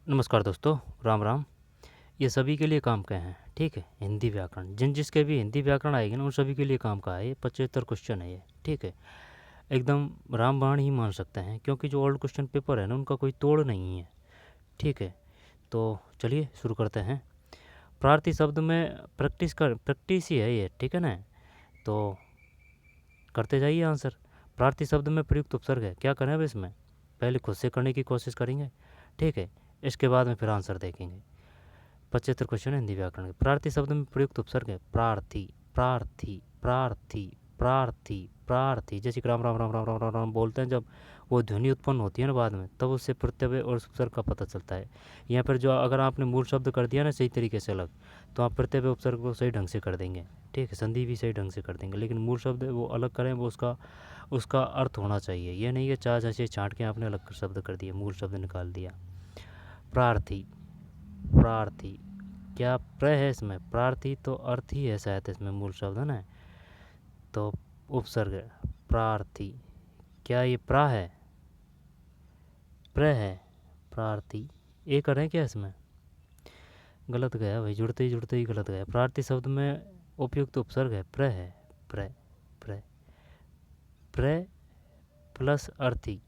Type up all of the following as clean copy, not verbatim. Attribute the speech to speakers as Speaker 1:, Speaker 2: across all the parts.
Speaker 1: नमस्कार दोस्तों, राम राम। ये सभी के लिए काम का है, ठीक है। हिंदी व्याकरण जिसके भी हिंदी व्याकरण आएगी ना, उन सभी के लिए काम का है। ये 75 क्वेश्चन है ये, ठीक है। एकदम रामबाण ही मान सकते हैं, क्योंकि जो ओल्ड क्वेश्चन पेपर है ना, उनका कोई तोड़ नहीं है, ठीक है। तो चलिए शुरू करते हैं। प्रार्थी शब्द में प्रैक्टिस ही है ये, ठीक है ना। तो करते जाइए आंसर। प्रार्थी शब्द में प्रयुक्त उपसर्ग है, क्या करें अब इसमें? पहले खुद से करने की कोशिश करेंगे, ठीक है। इसके बाद में फिर आंसर देखेंगे। 75 क्वेश्चन है हिंदी व्याकरण के। प्रार्थी शब्द में प्रयुक्त उपसर्ग है प्रार्थी, प्रार्थी, प्रार्थी, प्रार्थी, प्रार्थी। जैसे कि राम राम राम राम राम राम राम बोलते हैं, जब वो ध्वनि उत्पन्न होती है ना बाद में, तब उससे प्रत्यय और उपसर्ग का पता चलता है। यहाँ पर जो अगर आपने मूल शब्द कर दिया ना सही तरीके से अलग, तो आप प्रत्यय उपसर्ग को सही ढंग से कर देंगे, ठीक है। संधि भी सही ढंग से कर देंगे, लेकिन मूल शब्द वो अलग करें, वो उसका अर्थ होना चाहिए। ये नहीं है चार ऐसे छाँट के आपने अलग शब्द कर दिया, मूल शब्द निकाल दिया। प्रार्थी, प्रार्थी, क्या प्र है इसमें? प्रार्थी तो अर्थ ही है शायद इसमें, मूल शब्द है ना। तो उपसर्ग है प्रार्थी। क्या ये प्रा है? प्र है प्रार्थी। ए करें क्या इसमें? गलत गया भाई, जुड़ते ही गलत गया। प्रार्थी शब्द में उपयुक्त उपसर्ग है प्र है। प्र, प्र, प्र प्लस अर्थी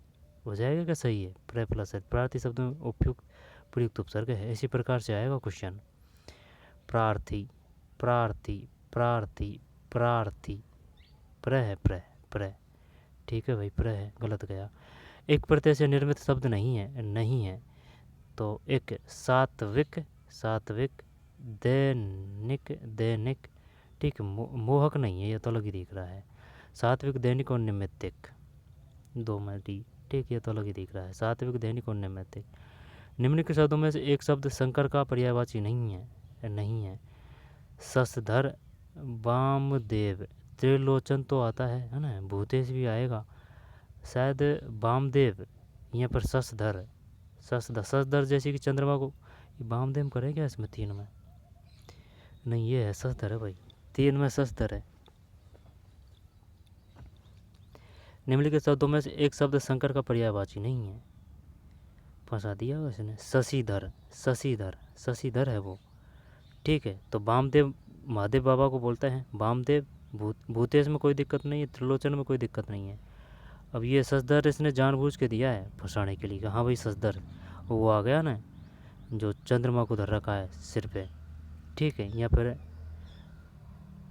Speaker 1: हो जाएगा क्या? सही है, प्र प्लस अर्थ। प्रार्थी शब्द में उपयुक्त प्रयुक्त उपसर्ग है। इसी प्रकार से आएगा क्वेश्चन। प्रार्थी, प्रार्थी, प्रार्थी, प्रार्थी। प्र है, प्र, प्र, ठीक है भाई, प्र है, गलत गया। एक प्रत्यय से निर्मित शब्द नहीं है, नहीं है। तो एक सात्विक, सात्विक, दैनिक, दैनिक, ठीक। मोहक नहीं है, ये तो अलग ही दिख रहा है। सात्विक, दैनिक और निमित्तिक, दो में डी, ठीक। ये तो अलग ही दिख रहा है, सात्विक, दैनिक और निमित्तिक। निम्नलिखित शब्दों में से एक शब्द शंकर का पर्यायवाची नहीं है, नहीं है। शशधर, वामदेव, त्रिलोचन तो आता है ना। भूतेश भी आएगा शायद, वामदेव। यहाँ पर शशधर, शशधर, शशधर जैसे कि चंद्रमा को वामदेव करें क्या इसमें? तीन में नहीं, ये है शशधर है भाई, तीन में शशधर है। निम्नलिखित शब्दों में से एक शब्द शंकर का पर्यायवाची नहीं है। फंसा दिया उसने। शशिधर, शशिधर, शशिधर है वो, ठीक है। तो वामदेव महादेव बाबा को बोलते हैं वामदेव। भूतेश में कोई दिक्कत नहीं है, त्रिलोचन में कोई दिक्कत नहीं है। अब ये सजदर इसने जानबूझ के दिया है फंसाने के लिए कि हाँ भाई सजदर वो आ गया ना, जो चंद्रमा को धर रखा है सिर पे, ठीक है। या फिर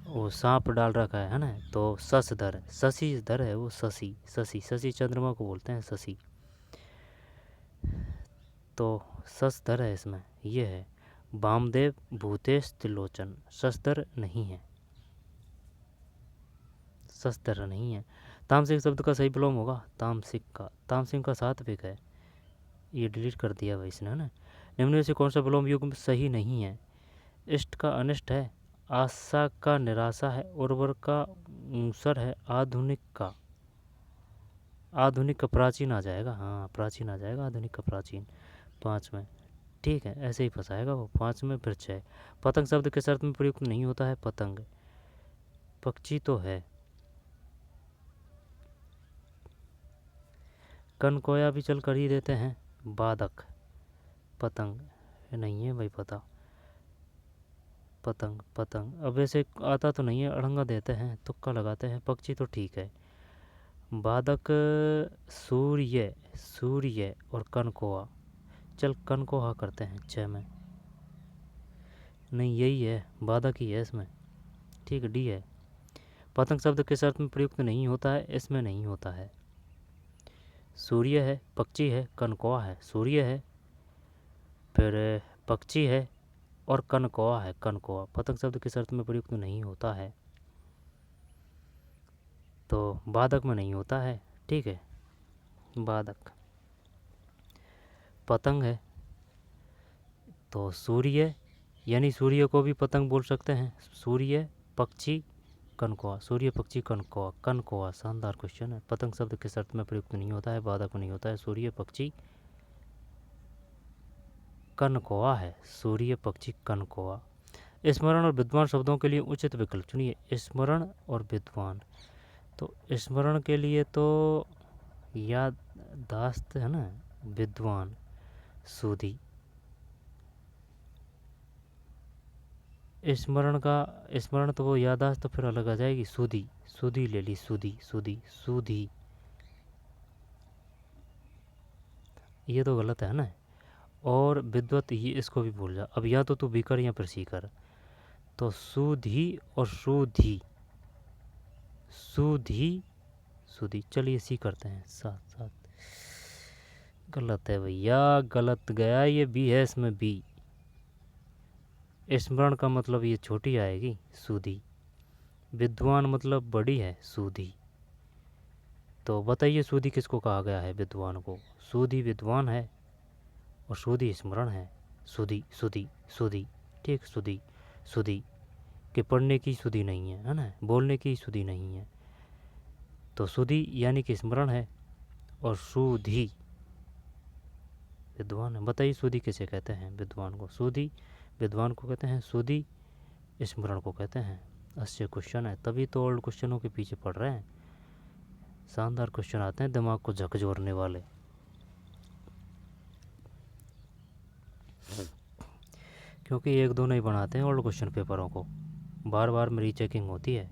Speaker 1: वो सांप डाल रखा है ना। तो शशधर, शशिधर है वो, शशि, शशि, शशि चंद्रमा को बोलते हैं शशि। तो शशधर है इसमें, ये है वामदेव, भूतेश, त्रिलोचन। शशधर नहीं है, शशधर नहीं है। तामसिक शब्द का सही विलोम होगा तामसिक का, तामसिक का सात्विक है। ये डिलीट कर दिया भाई इसने, है ना। निम्न में से कौन सा विलोम युग्म सही नहीं है? इष्ट का अनिष्ट है, आशा का निराशा है, उर्वर का ऊसर है, आधुनिक का, आधुनिक का प्राचीन आ जाएगा। हाँ, प्राचीन आ जाएगा, आधुनिक का प्राचीन। 5 में, ठीक है, ऐसे ही फंसाएगा वो। 5 में फिर 6। पतंग शब्द किस अर्थ में प्रयुक्त नहीं होता है? पतंग, पक्षी तो है। कनकोया भी चल कर ही देते हैं। बादक, पतंग नहीं है भाई, पता। पतंग, पतंग अब ऐसे आता तो नहीं है, अड़ंगा देते हैं, तुक्का लगाते हैं। पक्षी तो ठीक है। बादक, सूर्य, सूर्य और कनकोआ, चल कनकोहा करते हैं 6 में। नहीं, यही है, बादक ही है इसमें, ठीक, डी है। पतंग शब्द किस अर्थ में प्रयुक्त नहीं होता है? इसमें नहीं होता है। सूर्य है, पक्षी है, कनकोआ है। सूर्य है, फिर पक्षी है, और कनकोआ है, कनकोआ। पतंग शब्द किस अर्थ में प्रयुक्त नहीं होता है? तो बादक में नहीं होता है, ठीक है। बादक, पतंग है तो सूर्य, यानी सूर्य को भी पतंग बोल सकते हैं। सूर्य, पक्षी, कनकोआ, सूर्य, पक्षी, कनकोआ, कनकोआ। शानदार क्वेश्चन है। पतंग शब्द किस अर्थ में प्रयुक्त नहीं होता है? बादक में नहीं होता है। सूर्य, पक्षी, कनकोआ है। सूर्य, पक्षी, कनकोआ। स्मरण और विद्वान शब्दों के लिए उचित विकल्प चुनिए। स्मरण और विद्वान, तो स्मरण के लिए तो याददाश्त है ना। विद्वान, सूदी, स्मरण तो वो याददाश्त तो फिर अलग आ जाएगी। सुधी, सुधी ले ली, सुधी सुधी सुधी, ये तो गलत है ना। और विद्वत, ये इसको भी भूल जा। अब या तो तू बी कर या फिर सी कर। तो सुधी और सुधी, सुधी सुधी, चलिए सी करते हैं साथ साथ। गलत है भैया, गलत गया, ये बी है, इसमें बी। स्मरण का मतलब ये छोटी आएगी, सुधी। विद्वान मतलब बड़ी है, सुधी। तो बताइए सुधी किसको कहा गया है? विद्वान को। सुधी विद्वान है और सुधी स्मरण है। सुधी सुधी सुधी, ठीक, सुधी सुधी, कि पढ़ने की सुधी नहीं है ना, बोलने की सुधी नहीं है। तो सुधी यानी कि स्मरण है और सुधी विद्वान है। बताइए सुधी किसे कहते हैं? विद्वान को। सुधी विद्वान को कहते हैं, सुधी स्मरण को कहते हैं। अच्छे क्वेश्चन है, तभी तो ओल्ड क्वेश्चनों के पीछे पड़ रहे हैं। शानदार क्वेश्चन आते हैं, दिमाग को झकझोरने वाले। क्योंकि एक दो नहीं बनाते हैं ओल्ड क्वेश्चन पेपरों को, बार बार में रीचेकिंग होती है।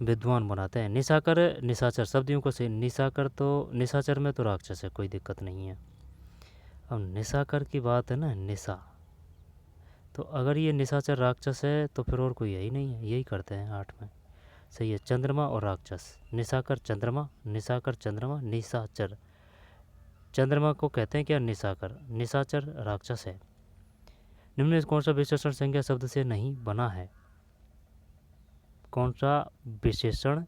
Speaker 1: विद्वान बनाते हैं। निशाकर, निशाचर शब्दियों को से। निशाकर तो, निशाचर में तो राक्षस है, कोई दिक्कत नहीं है। अब निशाकर की बात है ना, निशा, तो अगर ये निशाचर राक्षस है तो फिर और कोई यही नहीं है, यही करते हैं 8 में। सही है, चंद्रमा और राक्षस। निशाकर चंद्रमा, निशाकर चंद्रमा, निशाचर। चंद्रमा को कहते हैं क्या? निशाकर। निशाचर राक्षस है। निम्न में कौन सा विशेषण संज्ञा शब्द से नहीं बना है? कौन सा विशेषण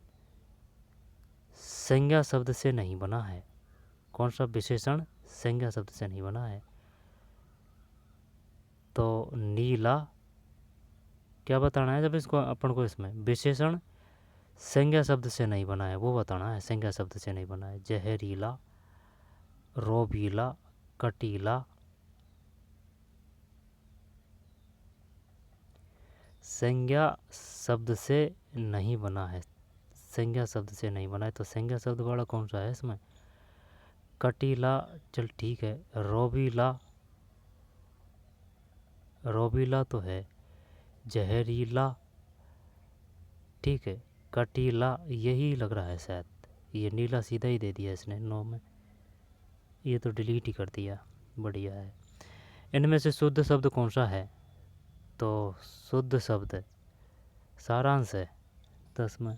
Speaker 1: संज्ञा शब्द से नहीं बना है? कौन सा विशेषण संज्ञा शब्द से नहीं बना है? तो नीला, क्या बताना है जब इसको अपन को? इसमें विशेषण संज्ञा शब्द से नहीं बना है, वो बताना है। संज्ञा शब्द से नहीं बना है। जहरीला, रोबीला, कटीला, संज्ञा शब्द से नहीं बना है। संज्ञा शब्द से नहीं बना है, तो संज्ञा शब्द वाला कौन सा है इसमें? कटीला, चल ठीक है। रोबीला, रोबीला तो है। जहरीला, ठीक है। कटीला, यही लग रहा है शायद। ये नीला सीधा ही दे दिया इसने 9 में, ये तो डिलीट ही कर दिया। बढ़िया है। इनमें से शुद्ध शब्द कौन सा है? तो शुद्ध शब्द सारांश है 10 में।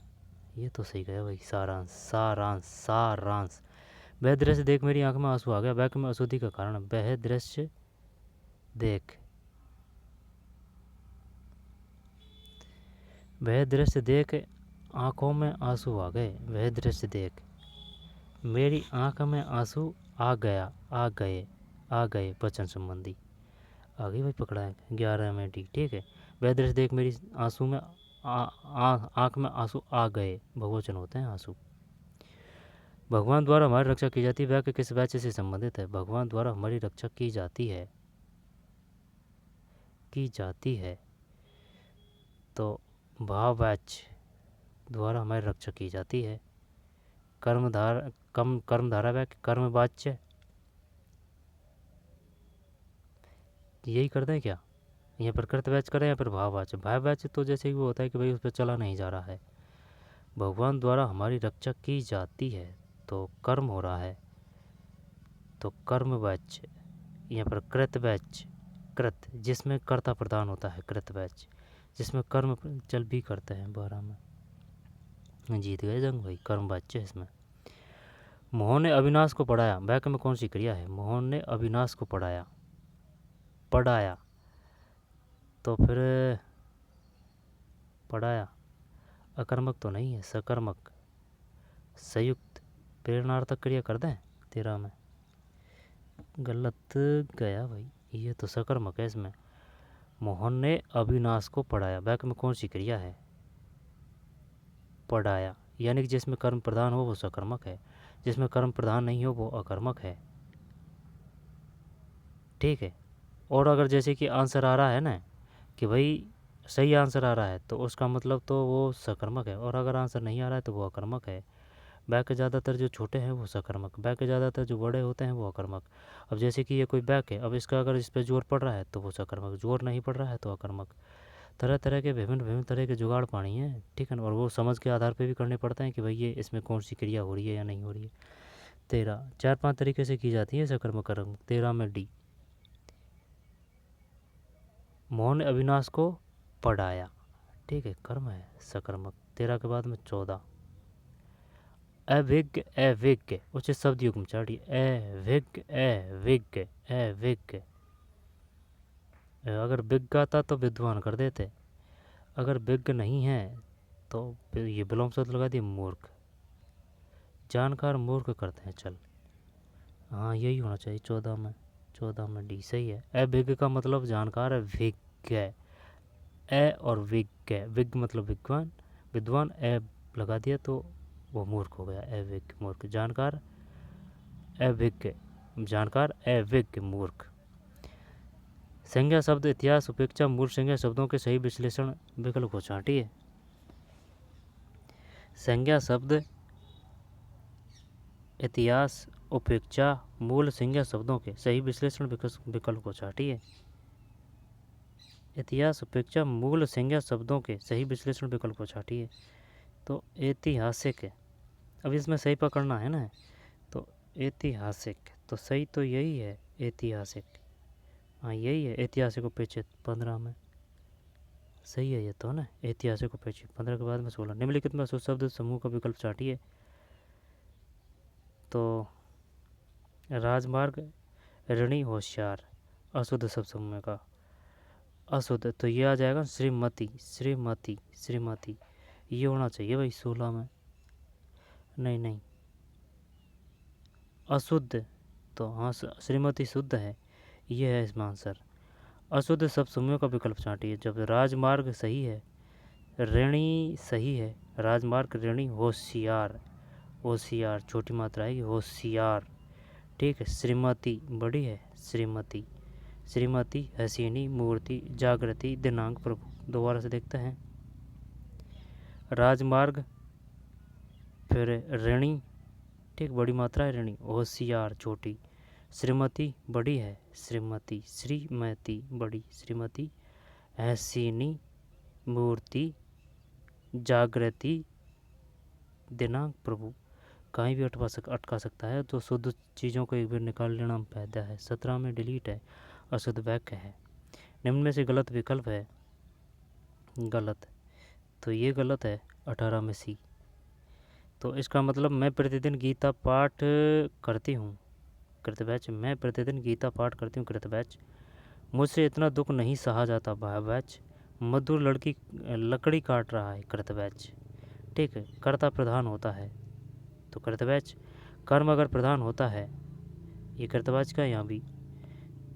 Speaker 1: ये तो सही गया भाई, सारांश, सारांश, सारांश। वह दृश्य देख, मेरी आंख में आंसू आ गया। वह में अशुद्धि का कारण। वह दृश्य देख, वह दृश्य देख, आंखों में आंसू आ गए। वह दृश्य देख, मेरी आंख में आंसू आ गया, आ गए, आ गए, वचन संबंधी। आगे भाई पकड़ा है 11 में डी, ठीक है। वह दृश्य देख, मेरी आंसू में आँख में आंसू आ गए, बहुवचन होते हैं आंसू। भगवान द्वारा हमारी रक्षा की जाती है, वाक्य किस वाच्य से संबंधित है? भगवान द्वारा हमारी रक्षा की जाती है, की जाती है, तो भाववाच्य द्वारा हमारी रक्षा की जाती है। कर्मधारा वाक्य कर्मवाच्य, यही कर दें क्या? यहाँ पर कर्तवाच्य करें या फिर भाववाच्य? भाववाच्य तो जैसे कि वो होता है कि भाई उस पर चला नहीं जा रहा है। भगवान द्वारा हमारी रक्षा की जाती है, तो कर्म हो रहा है, तो कर्मवाच्य। यहाँ पर कृतवाच्य, कृत जिसमें कर्ता प्रधान होता है, कृतवाच्य जिसमें कर्म चल भी करते हैं। 12 में जीत गए जंग भाई, कर्मवाच्य इसमें। मोहन ने अविनाश को पढ़ाया, वाक्य में कौन सी क्रिया है? मोहन ने अविनाश को पढ़ाया, पढ़ाया, तो फिर पढ़ाया अकर्मक तो नहीं है, सकर्मक, संयुक्त प्रेरणार्थक क्रिया कर दें 13 में। गलत गया भाई, ये तो सकर्मक है इसमें। मोहन ने अविनाश को पढ़ाया, वाक्य में कौन सी क्रिया है? पढ़ाया, यानी कि जिसमें कर्म प्रधान हो वो सकर्मक है, जिसमें कर्म प्रधान नहीं हो वो अकर्मक है, ठीक है। और अगर जैसे कि आंसर आ रहा है ना कि भाई सही आंसर आ रहा है, तो उसका मतलब तो वो सकर्मक है, और अगर आंसर नहीं आ रहा है तो वो अकर्मक है। बैक के ज़्यादातर जो छोटे हैं वो सकर्मक, बैक के ज़्यादातर जो बड़े होते हैं वो अकर्मक। अब जैसे कि ये कोई बैक है, अब इसका अगर इस पर जोर पड़ रहा है तो वो सकर्मक, जोर नहीं पड़ रहा है तो अकर्मक। तरह तरह के विभिन्न तरह के जुगाड़ पानी है, ठीक है ना। और वो समझ के आधार पे भी करने पड़ते हैं कि भाई ये इसमें कौन सी क्रिया हो रही है या नहीं हो रही है। 13 4-5 तरीके से की जाती है सकर्मक कर्म। 13 में डी, मोहन अविनाश को पढ़ाया, ठीक है, कर्म है सकर्मक। 13 के बाद में 14 अविज्ञ अविज्ञ उचित शब्द युग्म चाटी, अविज्ञ अविज्ञ अविज्ञ। अगर विज्ञ आता तो विद्वान कर देते, अगर विज्ञ नहीं है तो ये विलोम शब्द लगा दिए मूर्ख, जानकार मूर्ख करते हैं। चल हाँ यही होना चाहिए 14 में डी सही है। अविज्ञ का मतलब जानकार है, विज्ञ ए और विज्ञ, विज्ञ मतलब विद्वान, विद्वान ए लगा दिया तो वो मूर्ख हो गया, अविज्ञ मूर्ख। जानकार अविज्ञ, जानकार अविज्ञ मूर्ख। संज्ञा शब्द इतिहास उपेक्षा मूल संज्ञा शब्दों के सही विश्लेषण विकल्प को छांटिए। संज्ञा शब्द इतिहास उपेक्षा मूल संज्ञा शब्दों के सही विश्लेषण विकल्प को छांटिए। इतिहास उपेक्षा मूल संज्ञा शब्दों के सही विश्लेषण विकल्प को छांटिए। तो ऐतिहासिक है, अब इसमें सही पकड़ना है ना, तो ऐतिहासिक तो सही तो यही है ऐतिहासिक, हाँ यही है ऐतिहासिक उपेक्षित 15 में सही है ये तो ना, ऐतिहासिक उपेक्षित। 15 के बाद में 16 निम्नलिखित में अशुद्ध शब्द समूह का विकल्प चाटिए। तो राजमार्ग ऋणी होशियार अशुद्ध शब्द समूह का, अशुद्ध तो ये आ जाएगा श्रीमती श्रीमती श्रीमती, ये होना चाहिए भाई 16 में, नहीं अशुद्ध तो हाँ श्रीमती शुद्ध है, ये है इसमें आंसर। अशुद्ध शब्द समूह का विकल्प चाटिए। जब राजमार्ग सही है, ऋणी सही है, राजमार्ग ऋणी होशियार, होशियार छोटी मात्रा आएगी होशियार, ठीक है। श्रीमती बड़ी है श्रीमती, श्रीमती हसीनी मूर्ति जागृति दिनांक प्रभु। दोबारा से देखते हैं, राजमार्ग फिर ऋणी, ठीक बड़ी मात्रा है ऋणी, होशियार छोटी, श्रीमती बड़ी है श्रीमती, श्रीमती बड़ी श्रीमती, हसीनी मूर्ति जागृति दिनांक प्रभु। कहीं भी अटका सकता है, तो शुद्ध चीज़ों को एक बार निकाल लेना फायदा है। 17 में डिलीट है, अशुद्ध वाक्य है। निम्न में से गलत विकल्प है, गलत तो ये गलत है 18 में सी। तो इसका मतलब मैं प्रतिदिन गीता पाठ करती हूँ कृतवैच, मैं प्रतिदिन गीता पाठ करती हूँ कृतवैच, मुझसे इतना दुख नहीं सहा जाता भावैच, मधुर लकड़ी काट रहा है कृतवैच, ठीक है। कर्ता प्रधान होता है तो कर्तव्यच, कर्म अगर प्रधान होता है, ये कर्तव्यच का यहाँ भी,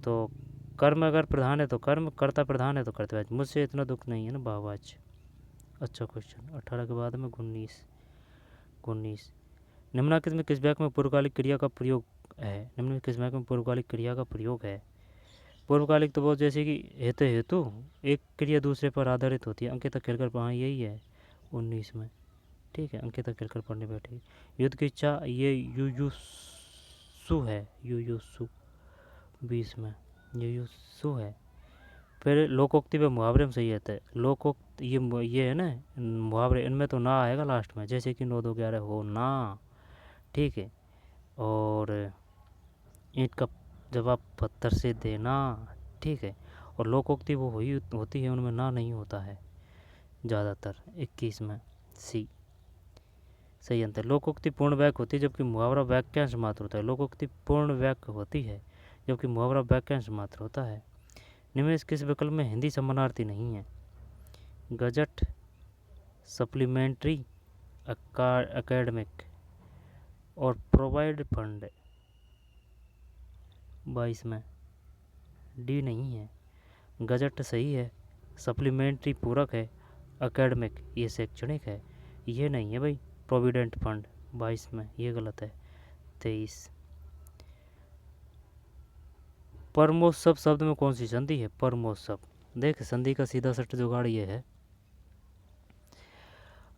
Speaker 1: तो कर्म अगर प्रधान है तो कर्म, कर्ता प्रधान है तो कर्तव्यच, मुझसे इतना दुख नहीं है ना भाववाच। अच्छा क्वेश्चन 18 के बाद में 19 निम्नलिखित में किस वाक्य में पूर्वकालिक क्रिया का प्रयोग है, निम्न में किस वाक्य में पूर्वकालिक क्रिया का प्रयोग है। पूर्वकालिक तो बहुत जैसे कि हेतु हेतु एक क्रिया दूसरे पर आधारित होती है, अंकित खेलकर हाँ यही है 19 में, ठीक है। अंकिता खेलकर पढ़ने बैठेगी। युद्ध की इच्छा ये युयुत्सु है, युयुत्सु 20 में युयुत्सु है। फिर लोकोक्ति व मुहावरे में सही रहता है, लोकोक्त ये है ना मुहावरे, इनमें तो ना आएगा लास्ट में, जैसे कि 9 2 11 हो ना, ठीक है। और ईंट का जवाब पत्थर से देना, ठीक है। और लोकोक्ति वो होती है, उनमें ना नहीं होता है ज़्यादातर। 21 में सी सही अंतर। लोकोक्ति पूर्ण वाक्य होती है जबकि मुहावरा वाक्यांश मात्र होता है। लोकोक्ति पूर्ण वाक्य होती है जबकि मुहावरा वाक्यांश मात्र होता है। निम्न किस विकल्प में हिंदी समानार्थी नहीं है। गजट, सप्लीमेंट्री, एकेडमिक और प्रोवाइड फंड। 22 में डी नहीं है, गजट सही है, सप्लीमेंट्री पूरक है, एकेडमिक ये शैक्षणिक है, ये नहीं है भाई प्रोविडेंट फंड 22 में, ये गलत है। 23 परमोत्सव शब्द में कौन सी संधि है। परमोत्सव देख संधि का सीधा सट जुगाड़ ये है,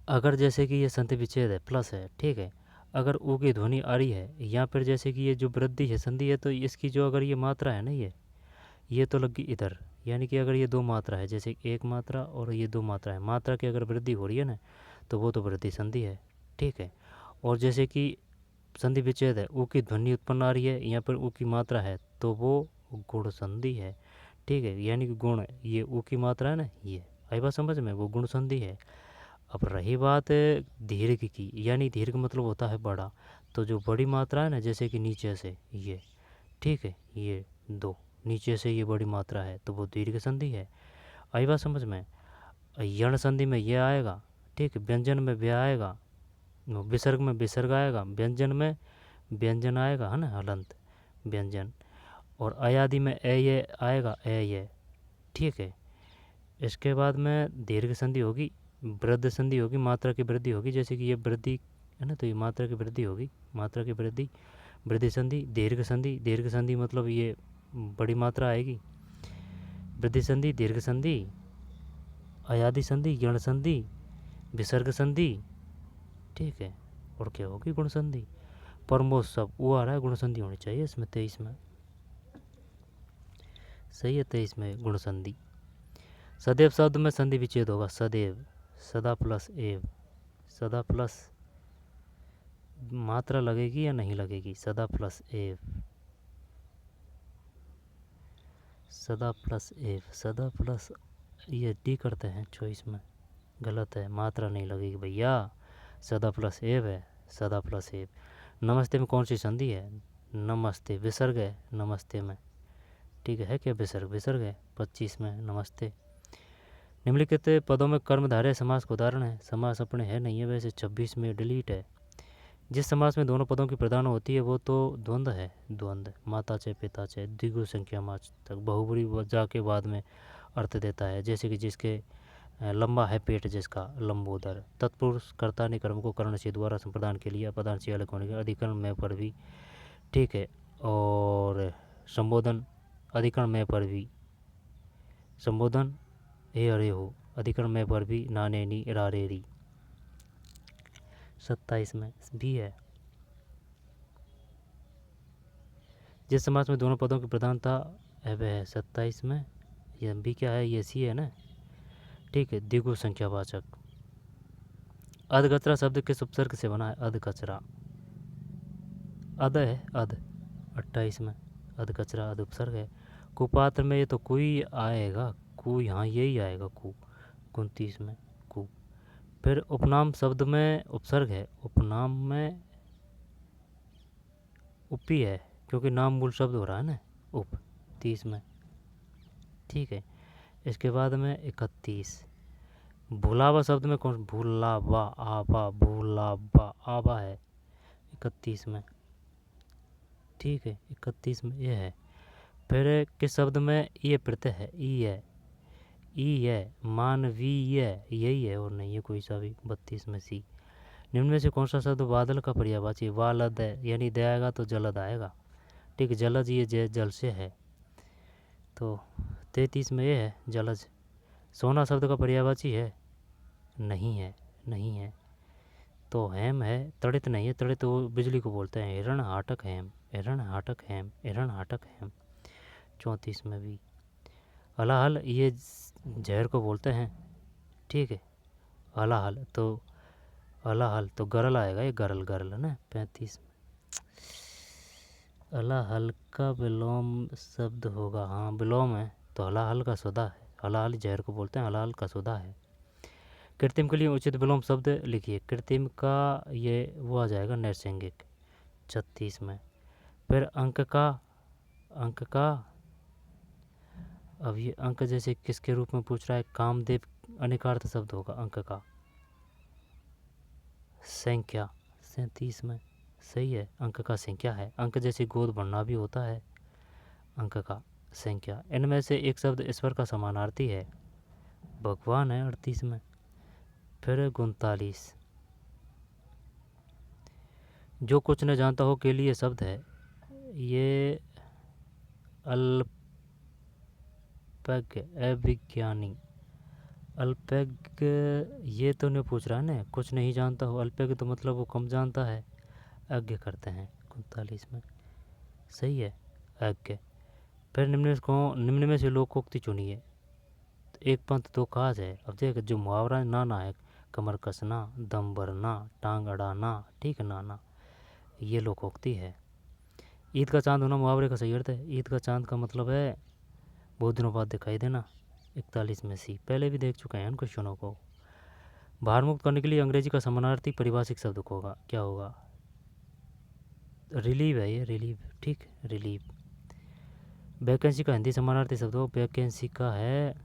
Speaker 1: अगर जैसे कि ये संधि विच्छेद है प्लस है, ठीक है, अगर ऊ की ध्वनि आ रही है यहाँ पर, जैसे कि ये जो वृद्धि है संधि है, तो इसकी जो अगर ये मात्रा है ना, ये तो लगी इधर, यानी कि अगर ये दो मात्रा है, जैसे एक मात्रा और ये दो मात्रा है, मात्रा की अगर वृद्धि हो रही है ना, तो वो तो वृद्धि संधि है, ठीक है। और जैसे कि संधि विच्छेद है, ऊ की ध्वनि उत्पन्न आ रही है, यहाँ पर ऊ की मात्रा है, तो वो गुण संधि है, ठीक है। यानी कि गुण, ये ऊ की मात्रा है ना, ये आई बात समझ में, वो गुण संधि है। अब रही बात दीर्घ की, यानी दीर्घ मतलब होता है बड़ा, तो जो बड़ी मात्रा है ना, जैसे कि नीचे से ये, ठीक है, ये दो नीचे से ये बड़ी मात्रा है, तो वो दीर्घ संधि है। आई बात समझ में। यण संधि में ये आएगा, ठीक है, व्यंजन में व्य आएगा, विसर्ग में विसर्ग आएगा, व्यंजन में व्यंजन आएगा, है ना, हलंत व्यंजन, और अयादि में ए ये आएगा, ए ये, ठीक है। इसके बाद में दीर्घ संधि होगी, वृद्ध संधि होगी, मात्रा की वृद्धि होगी, जैसे कि ये वृद्धि है ना, तो ये मात्रा की वृद्धि होगी, मात्रा की वृद्धि, वृद्धि संधि, दीर्घ संधि, दीर्घ संधि मतलब ये बड़ी मात्रा आएगी, वृद्धि संधि, दीर्घ संधि, अयादि संधि, यण संधि, विसर्ग संधि, ठीक है। और क्या होगी, गुण संधि। परमोश सब वो आ रहा है, गुण संधि होनी चाहिए इसमें, 23 में सही है, 23 में गुण संधि। सदैव शब्द में संधि विच्छेद होगा, सदैव, सदा प्लस एव, सदा प्लस मात्रा लगेगी या नहीं लगेगी, सदा प्लस एव, सदा प्लस एव, सदा प्लस, ये डी करते हैं चॉइस में, गलत है, मात्रा नहीं लगेगी भैया, सदा प्लस एव है, सदा प्लस एव। नमस्ते में कौन सी संधि है, नमस्ते, विसर्ग है नमस्ते में, ठीक है क्या, विसर्ग, विसर्ग है 25 में नमस्ते। निम्नलिखित पदों में कर्मधारय समास का उदाहरण है, समास अपने है नहीं है वैसे, 26 में डिलीट है। जिस समास में दोनों पदों की प्रधान होती है वो तो द्वंद्व है, द्वंद्व, माता चे पिता चे, द्विगु संख्या माच तक, बहुबरी जाके बाद में अर्थ देता है, जैसे कि जिसके लंबा है पेट, जिसका लंबोदर। तत्पुरुष कर्ता ने कर्म को कर्ण से द्वारा संप्रदान के लिए अपदान से अलग होने के अधिकरण में पर भी, ठीक है। और संबोधन अधिकरण में पर भी, संबोधन ए अरे हो, अधिकरण में पर भी, नाने नी रारे री, 27 में भी है। जिस समास में दोनों पदों की प्रधानता है वह है 27 में, ये भी क्या है, ये सी है ना, ठीक है, द्विगु संख्यावाचक। अधकचरा शब्द किस उपसर्ग से बना है, अधकचरा, अध है, अध, 28 में अधकचरा, अध उपसर्ग है। कुपात्र में ये तो कोई आएगा, कु यहाँ यही आएगा, कु, 29 में कु। फिर उपनाम शब्द में उपसर्ग है, उपनाम में उपी है, क्योंकि नाम मूल शब्द हो रहा है ना, उप, 30 में, ठीक है। इसके बाद में 31, भूलावा शब्द में कौन, भूलावा, आबा, भूलावा, आबा है 31 में, ठीक है, 31 में ये है। फिर किस शब्द में ये प्रत्यय है, ई है, ई है, मानवीय, यही है और नहीं है कोई सा भी, 32 में सी। निम्न में से कौन सा शब्द बादल का पर्यायवाची, वालद है, यानी दे आएगा तो जलद आएगा, ठीक है, जलज ये जल से है, तो 33 में ये है जलज। सोना शब्द का पर्यायवाची है, नहीं है, नहीं है, तो हेम है, तड़ित नहीं है, तड़ित वो बिजली को बोलते हैं, हिरण हाटक हेम, हिरण हाटक हेम, हिरण हाटक हेम, 34 में भी। हलाहल ये जहर को बोलते हैं, ठीक है, हलाहल, तो हलाहल तो गरल आएगा, ये गरल, गरल है ना, 35 में। हलाहल का विलोम शब्द होगा, हाँ विलोम है, तो हलाहल का सुधा है, हलाहल जहर को बोलते हैं, हलाहल का सुधा है। कृत्रिम के लिए उचित विलोम शब्द लिखिए, कृत्रिम का ये वो आ जाएगा नैसर्गिक, 36 में। फिर अंक का, अंक का, अब ये अंक जैसे किसके रूप में पूछ रहा है, कामदेव, अनेकार्थ शब्द होगा अंक का। संख्या, 37 में सही है, अंक का संख्या है, अंक जैसे गोद भरना भी होता है, अंक का संख्या। इनमें से एक शब्द ईश्वर का समानार्थी है, भगवान है, 38 में। फिर 39, जो कुछ न जानता हो के लिए शब्द है, ये अल्पज्ञ, अविज्ञानी, अल्पज्ञ, ये तो नहीं पूछ रहा है ना, कुछ नहीं जानता हो, अल्पज्ञ तो मतलब वो कम जानता है, यज्ञ करते हैं 39 में, सही है, यज्ञ। फिर निम्न में से लोकोक्ति चुनिए। तो एक पंथ दो काज है। अब देख, जो मुहावरा नाना है, कमर कसना, दम भरना, टांग अड़ाना, ठीक है, नाना, ये लोकोक्ति है। ईद का चांद होना मुहावरे का सही अर्थ है। ईद का चांद का मतलब है बहुत दिनों बाद दिखाई देना। 41 में सी, पहले भी देख चुके हैं उन क्वेश्चनों को। भार मुक्त करने के लिए अंग्रेजी का समानार्थी परिभाषिक शब्द होगा, क्या होगा? रिलीव है ये, रिलीव, ठीक, रिलीव। वैकेंसी का हिंदी समानार्थी शब्द हो, वैकेंसी का है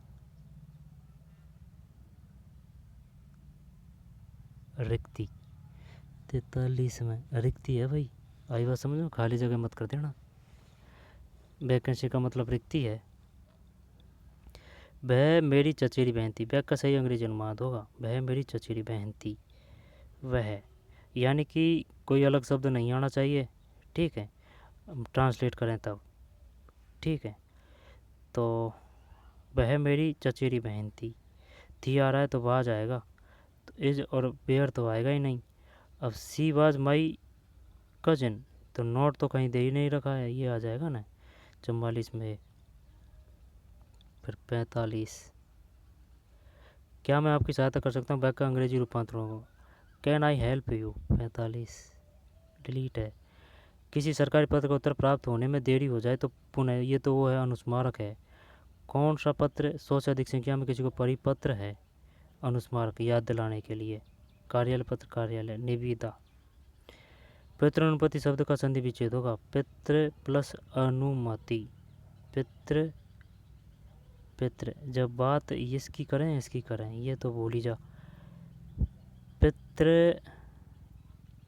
Speaker 1: रिक्ति। 43 में रिक्ति है भाई, आई बात समझ लो, खाली जगह मत कर देना। वैकेंसी का मतलब रिक्ति है। वह मेरी चचेरी बहन थी, वह का सही अंग्रेजी अनुवाद होगा वह मेरी चचेरी बहन थी। वह, यानी कि कोई अलग शब्द नहीं आना चाहिए, ठीक है, ट्रांसलेट करें तब, ठीक है। तो वह मेरी चचेरी बहन थी आ रहा है तो वह आ जाएगा, तो इज और वेयर तो आएगा ही नहीं। अब सी वाज माई कजिन, तो नोट तो कहीं दे ही नहीं रखा है, ये आ जाएगा ना 44 में। फिर 45, क्या मैं आपकी सहायता कर सकता हूँ, बैक का अंग्रेजी रूपांतर होगा can I help you. 45 delete है। किसी सरकारी पत्र का उत्तर प्राप्त होने में देरी हो जाए तो पुनः, ये तो वो है अनुस्मारक है। कौन सा पत्र 100 से अधिक संख्या में किसी को परिपत्र है, अनुस्मारक याद दिलाने के लिए। कार्यालय पत्र, कार्यालय, निविदा। पितृ अनुमति शब्द का संधि विच्छेद होगा पितृ प्लस अनुमति, पितृ पितृ। जब बात इसकी करें इसकी करें, ये तो भूल ही जा। पितृ,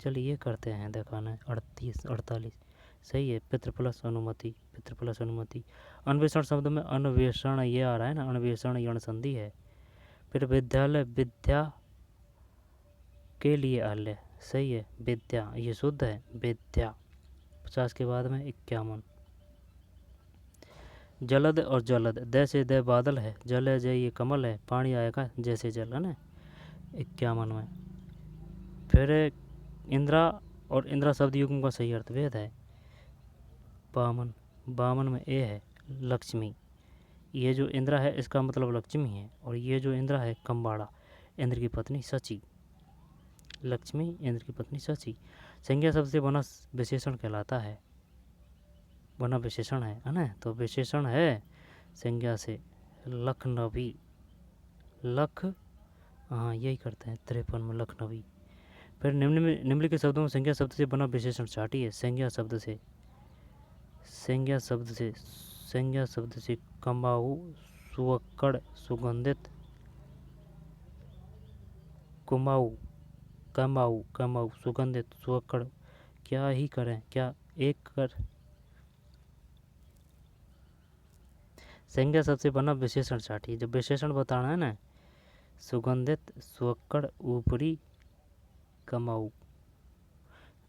Speaker 1: चलिए करते हैं, दिखाना है 48 सही है, पितृ प्लस अनुमति, पितृ प्लस अनुमति। अन्वेषण शब्द में अन्वेषण ये आ रहा है ना, अन्वेषण यण संधि है। फिर विद्यालय, विद्या के लिए आलय, सही है, विद्या, ये शुद्ध है, विद्या। 50 के बाद में 51। जलद और जलद, द से द बादल है, जल है जय ये कमल है, पानी आएगा जैसे जल, है ना 51 में। फिर इंदिरा और इंदिरा शब्द युग्म का सही अर्थ वेद है। 52 में ए है लक्ष्मी, ये जो इंदिरा है इसका मतलब लक्ष्मी है, और ये जो इंदिरा है कम्बाड़ा, इंद्र की पत्नी सची, लक्ष्मी इंद्र की पत्नी सची। संज्ञा शब्द से बना विशेषण कहलाता है, बना विशेषण है ना, तो विशेषण है संज्ञा से लखनवी, लख, हाँ यही करते हैं 53 में लखनवी। फिर निम्नलिखित शब्दों में संज्ञा शब्द से बना विशेषण चाटी है, संज्ञा शब्द से, संज्ञा शब्द से, संज्ञा शब्द से कमाऊ, सुवक्कड़, सुगंधित, कुमाऊ, कमाऊ, कमाऊ, सुगंधित, सुवक्कड़। क्या ही करें, क्या एक कर। संज्ञा शब्द से बना विशेषण चाटी, जब विशेषण बताना है ना, सुगंधित, सुवक्कड़, ऊपरी, कमाऊ।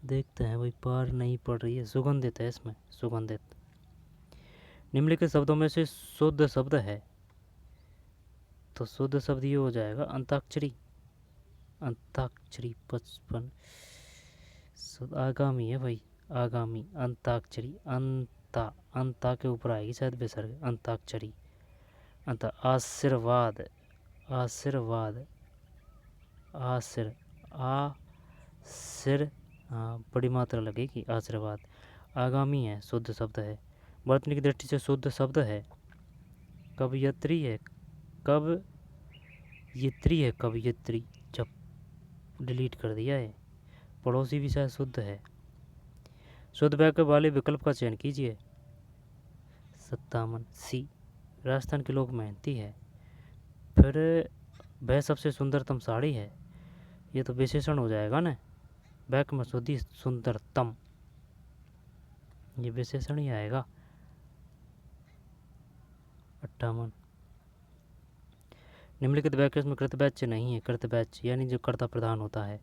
Speaker 1: देखते हैं भाई, पार नहीं पड़ रही है, सुगंधित है इसमें, सुगंधित। निम्नलिखित शब्दों में से शुद्ध शब्द है, तो शुद्ध शब्द ये हो जाएगा अंताक्षरी, अंताक्षरी 55 आगामी है भाई, आगामी, अंताक्षरी, अंता, अंता के ऊपर आएगी शायद विसर्ग, अंताक्षरी, अंत। आशीर्वाद, आशीर्वाद, आशीर, आ सिर, हाँ बड़ी मात्रा लगेगी, आशीर्वाद। आगामी है, शुद्ध शब्द है, वर्तनी की दृष्टि से शुद्ध शब्द है। कवयत्री है, कवयित्री है, कवयित्री, जब डिलीट कर दिया है। पड़ोसी भी शायद शुद्ध है। शुद्ध वाक्य वाले विकल्प का चयन कीजिए। 57 सी, राजस्थान के लोग मेहनती है। फिर वह सबसे सुंदरतम साड़ी है, ये तो विशेषण हो जाएगा ना, बैक में शुद्धि सुंदरतम, ये विशेषण ही आएगा। 58 निम्नलिखित वाक्य में कृतवाच्य नहीं है, कृतवाच्य यानी जो कर्ता प्रधान होता है।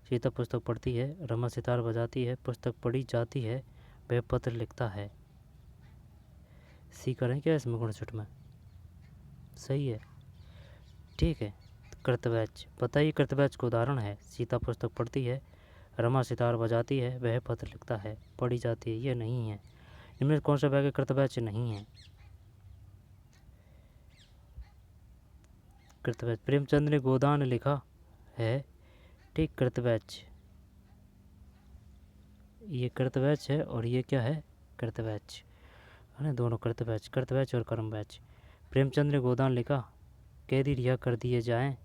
Speaker 1: सीता पुस्तक पढ़ती है, रमा सितार बजाती है, पुस्तक पढ़ी जाती है, वह पत्र लिखता है। सी करें क्या इसमें गुणछट में, सही है, ठीक है। कृतवाच्य बताइए, कृतवाच्य का उदाहरण है, सीता पुस्तक पढ़ती है, रमा सितार बजाती है, वह पत्र लिखता है, पढ़ी जाती है, ये नहीं है। इनमें कौन सा वाक्य कृतवाच्य नहीं है? कृतवाच्य। प्रेमचंद ने गोदान लिखा है, ठीक, कृतवाच्य। ये कृतवाच्य है और ये क्या है? कृतवाच्य है ना, दोनों कृतवाच्य, कृतवाच्य और कर्मवाच्य। प्रेमचंद ने गोदान लिखा, कैदी रिहा कर दिए जाएं,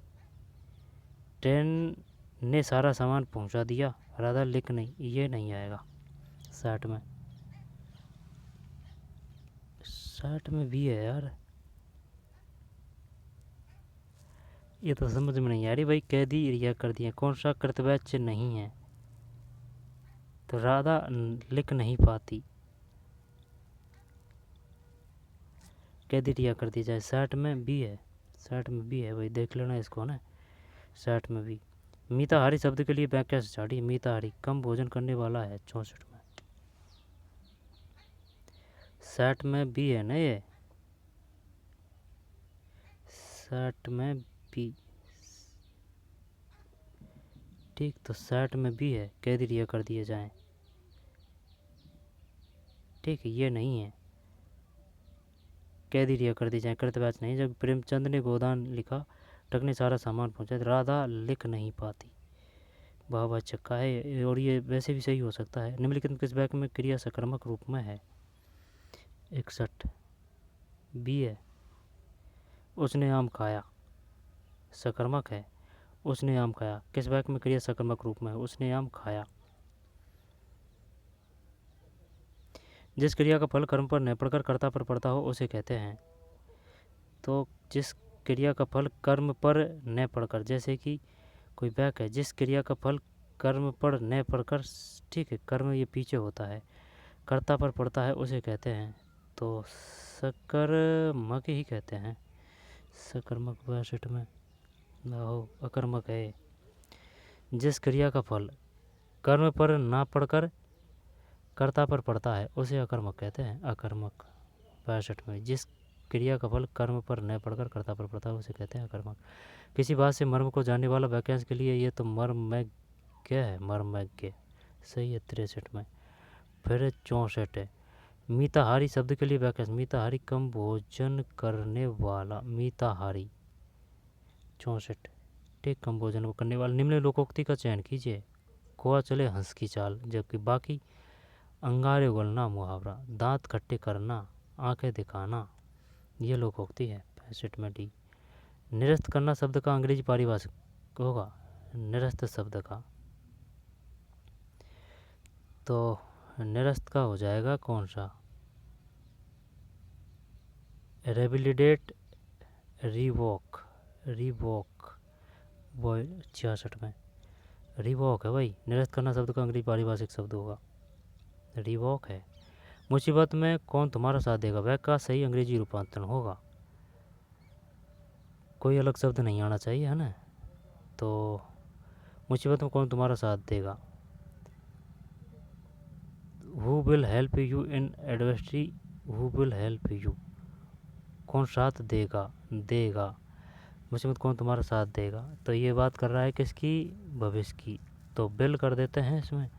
Speaker 1: ट्रेन ने सारा सामान पहुंचा दिया, राधा लिख नहीं, ये नहीं आएगा 60 में। 60 में भी है यार, ये तो समझ में नहीं आ रही भाई। कैदी रिहा कर दिए, कौन सा कृतवाच्य नहीं है? तो राधा लिख नहीं पाती, कैदी रिहा कर दी जाए, 60 में भी है, 60 में भी है भाई, देख लेना इसको ना, 60 में भी। मीताहारी शब्द के लिए व्याख्या से चाड़ी, मीताहारी कम भोजन करने वाला है, 64 में। 60 में भी है ना ये, 60 में भी, ठीक, तो 60 में भी है, कैदी रिहा कर दिए जाएं, ठीक है, ये नहीं है, कैदी रिहा कर दी जाए, कृतवाच्य नहीं। जब प्रेमचंद ने गोदान लिखा, ट्रक ने सारा सामान पहुंचा, राधा लिख नहीं पाती, भाववाचक का है, और ये वैसे भी सही हो सकता है। निम्नलिखित में किस वाक्य में क्रिया सकर्मक रूप में है? 61 बी है, उसने आम खाया, सकर्मक है, उसने आम खाया, किस वाक्य में क्रिया सकर्मक रूप में है? उसने आम खाया। जिस क्रिया का फल कर्म पर न पड़कर कर्ता पर पड़ता हो उसे कहते हैं, तो जिस क्रिया का फल कर्म पर न पड़कर, जैसे कि कोई वाक्य है, जिस क्रिया का फल कर्म पर न पड़कर, ठीक है, कर्म ये पीछे होता है, कर्ता पर पड़ता है, उसे कहते हैं, तो सकर्मक ही कहते हैं। सकर्मक 62 में हो, अकर्मक है। जिस क्रिया का फल कर्म पर ना पड़कर कर्ता पर पड़ता है उसे अकर्मक कहते हैं, अकर्मक 62 में। जिस क्रिया का फल कर्म पर न पड़कर कर्ता पर पड़ता है उसे कहते हैं अकर्मक। किसी बात से मर्म को जानने वाला वाक्यांश के लिए ये तो मर्मज्ञ है, मर्मज्ञ सही है 63 में। फिर 64 है, मीताहारी शब्द के लिए वाक्यांश, मीताहारी कम भोजन करने वाला, मीताहारी 64, ठीक, कम भोजन करने वाला। निम्न लोकोक्ति का चयन कीजिए, कोआ चले हंस की चाल, जबकि बाकी अंगारे उगलना मुहावरा, दांत खट्टे करना, आंखें दिखाना, ये लोकोक्ति है 65 में डी। निरस्त करना शब्द का अंग्रेजी पारिभाषिक होगा, निरस्त शब्द का, तो निरस्त का हो जाएगा कौन सा? रेबिलिडेट, रिवॉक, रिवॉक 66 में, रिवॉक है भाई, निरस्त करना शब्द का अंग्रेजी पारिभाषिक शब्द होगा, रिवॉक है। मुसीबत में कौन तुम्हारा साथ देगा, वह का सही अंग्रेजी रूपांतरण होगा, कोई अलग शब्द नहीं आना चाहिए, है ना, तो मुसीबत में कौन तुम्हारा साथ देगा, who will help you in adversity, who will help you, कौन साथ देगा, देगा, मुसीबत कौन तुम्हारा साथ देगा, तो ये बात कर रहा है किसकी, भविष्य की, तो बिल कर देते हैं इसमें,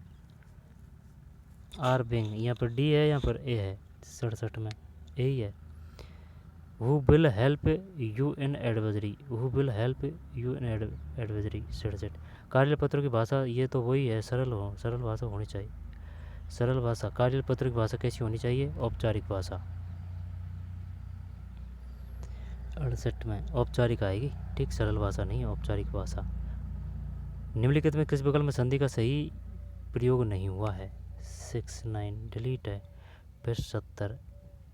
Speaker 1: आर बिंग, यहाँ पर डी है, यहाँ पर ए है 67 में, ए ही है। Who will help you in advisory, who will help you in advisory 67। कार्यपत्र की भाषा, ये तो वही है, सरल भाषा होनी चाहिए, सरल भाषा। कार्यपत्र की भाषा कैसी होनी चाहिए, औपचारिक भाषा, 68 में औपचारिक आएगी, ठीक, सरल भाषा नहीं, औपचारिक भाषा। निम्नलिखित में किस विकल्प में संधि का सही प्रयोग नहीं हुआ है, 69 डिलीट है। फिर 70,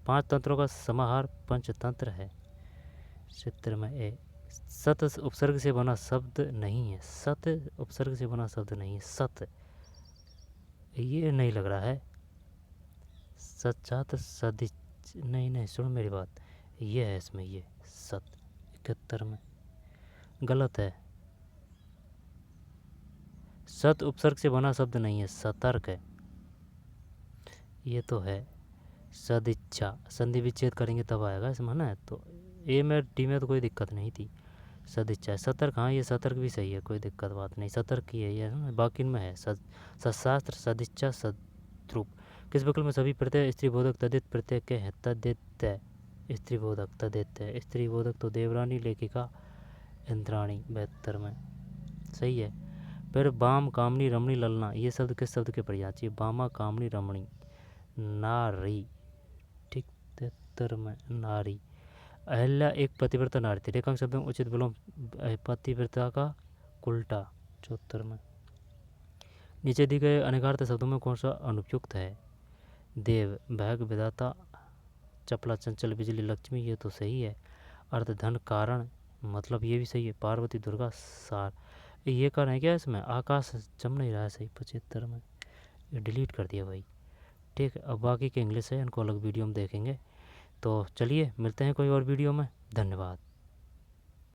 Speaker 1: 5 तंत्रों का समाहार पंचतंत्र है, 70 में ए। सत उपसर्ग से बना शब्द नहीं है, सत उपसर्ग से बना शब्द नहीं है, सत, ये नहीं लग रहा है, सच्चात सदि, नहीं, सुन मेरी बात, ये है इसमें, ये सत 71 में गलत है, सत उपसर्ग से बना शब्द नहीं है, सतर्क है, ये तो है सदिच्छा, संधि विच्छेद करेंगे तब आएगा इसमें ना, तो ए में डी में तो कोई दिक्कत नहीं थी, सदिच्छा, सतर्क, हाँ ये सतर्क भी सही है, कोई दिक्कत बात नहीं, सतर्क ही है ये, बाकी इनमें है सशास्त्र, सदिच्छा, सद्रूप। किस विकल्प में सभी प्रत्यय स्त्रीबोधक तदित प्रत्यय के हैं? तदित स्त्रीबोधक, तदित स्त्रीबोधक तो देवरानी, लेखिका इंद्राणी 72 में सही है। फिर बाम, कामनी, रमणी, ललना, ये शब्द किस शब्द के पर्यायवाची? बामा, कामनी, रमणी, नारी, ठीक 73 में नारी। अहल्या एक पतिव्रता नारी थी, रेखांक शब्द में उचित विलोम पतिव्रता का उल्टा 74 में। नीचे दिए गए अनेकार्थ शब्दों में कौन सा अनुपयुक्त है? देव, भाग, विधाता, चपला, चंचल, बिजली, लक्ष्मी, ये तो सही है। अर्थ, धन, कारण, मतलब ये भी सही है। पार्वती, दुर्गा, सार, ये कारण है क्या इसमें? आकाश जम नहीं रहा है सही 75 में, ये डिलीट कर दिया भाई, ठीक है। अब बाकी के इंग्लिश है, इनको अलग वीडियो में देखेंगे। तो चलिए मिलते हैं कोई और वीडियो में, धन्यवाद।